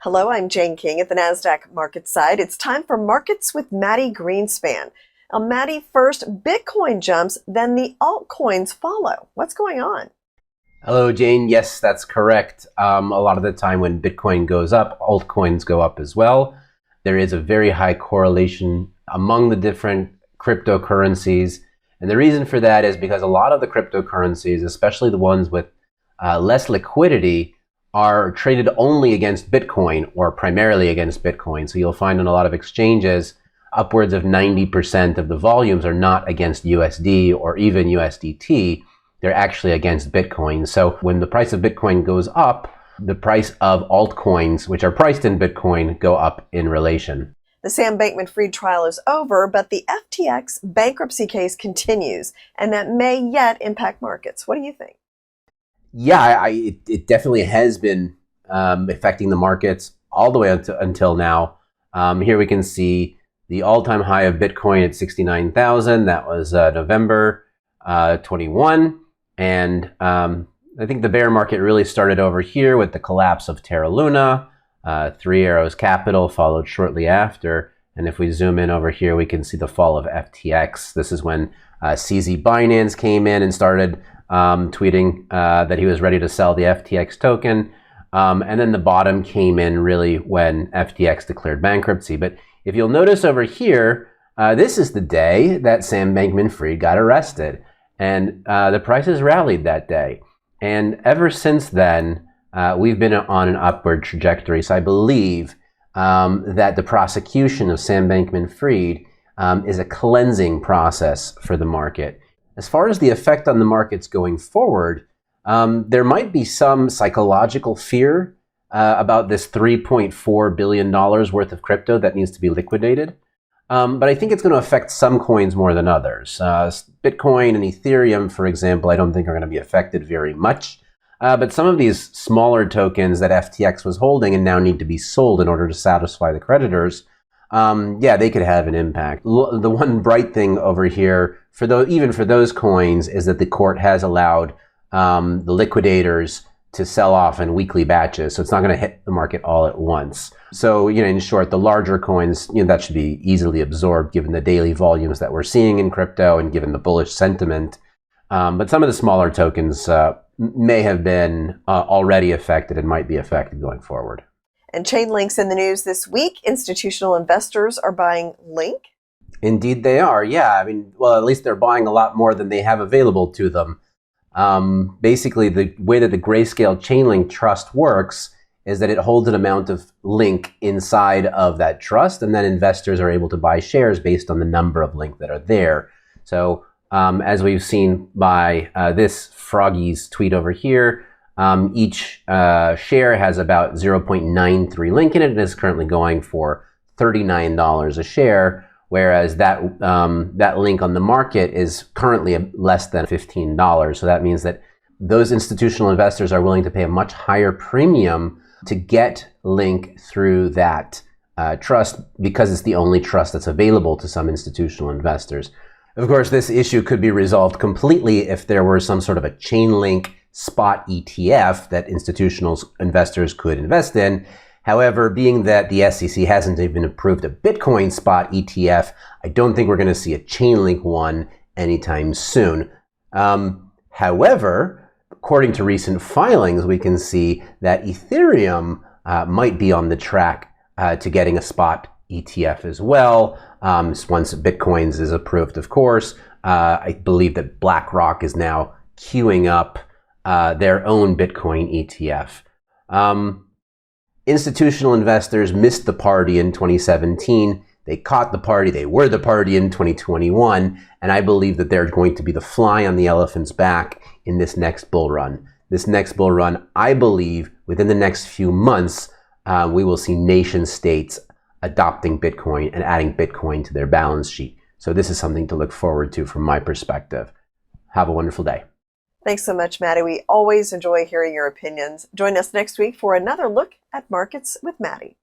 Hello, I'm Jane King at the NASDAQ market side. It's time for Markets with Maddie Greenspan. Now, Maddie, first, Bitcoin jumps, then the altcoins follow. What's going on? Hello, Jane. Yes, that's correct. A lot of the time when Bitcoin goes up, altcoins go up as well. There is a very high correlation among the different cryptocurrencies. And the reason for that is because a lot of the cryptocurrencies, especially the ones with less liquidity, are traded only against Bitcoin or primarily against Bitcoin. So you'll find on a lot of exchanges, upwards of 90% of the volumes are not against USD or even USDT. They're actually against Bitcoin. So when the price of Bitcoin goes up, the price of altcoins, which are priced in Bitcoin, go up in relation. The Sam Bankman-Fried trial is over, but the FTX bankruptcy case continues, and that may yet impact markets. What do you think? Yeah, it definitely has been affecting the markets all the way until now. Here we can see the all-time high of Bitcoin at 69,000. That was November 21. And I think the bear market really started over here with the collapse of Terra Luna. Three Arrows Capital followed shortly after. And if we zoom in over here, we can see the fall of FTX. This is when CZ Binance came in and started tweeting that he was ready to sell the FTX token. And then the bottom came in really when FTX declared bankruptcy. But if you'll notice over here, this is the day that Sam Bankman-Fried got arrested. And the prices rallied that day. And ever since then, we've been on an upward trajectory. So I believe that the prosecution of Sam Bankman-Fried is a cleansing process for the market. As far as the effect on the markets going forward, there might be some psychological fear about this $3.4 billion worth of crypto that needs to be liquidated. But I think it's going to affect some coins more than others. Bitcoin and Ethereum, for example, I don't think are going to be affected very much. But some of these smaller tokens that FTX was holding and now need to be sold in order to satisfy the creditors, they could have an impact. The one bright thing over here, even for those coins, is that the court has allowed the liquidators to sell off in weekly batches. So it's not going to hit the market all at once. So, in short, the larger coins, that should be easily absorbed given the daily volumes that we're seeing in crypto and given the bullish sentiment. But some of the smaller tokens may have been already affected and might be affected going forward. And Chainlink's in the news this week. Institutional investors are buying Link. Indeed they are, yeah. At least they're buying a lot more than they have available to them. Basically, the way that the Grayscale Chainlink Trust works is that it holds an amount of Link inside of that trust, and then investors are able to buy shares based on the number of Link that are there. So, as we've seen by this Froggy's tweet over here, each share has about 0.93 Link in it and is currently going for $39 a share, whereas that Link on the market is currently less than $15. So that means that those institutional investors are willing to pay a much higher premium to get Link through that trust because it's the only trust that's available to some institutional investors. Of course, this issue could be resolved completely if there were some sort of a Chainlink spot ETF that institutional investors could invest in. However, being that the SEC hasn't even approved a Bitcoin spot ETF, I don't think we're going to see a Chainlink one anytime soon. However, according to recent filings, we can see that Ethereum might be on the track to getting a spot ETF as well. Once Bitcoins is approved, of course. I believe that BlackRock is now queuing up their own Bitcoin ETF. Institutional investors missed the party in 2017. They caught the party. They were the party in 2021. And I believe that they're going to be the fly on the elephant's back in this next bull run. This next bull run, I believe, within the next few months, we will see nation states adopting Bitcoin and adding Bitcoin to their balance sheet. So this is something to look forward to from my perspective. Have a wonderful day. Thanks so much, Maddie. We always enjoy hearing your opinions. Join us next week for another look at Markets with Maddie.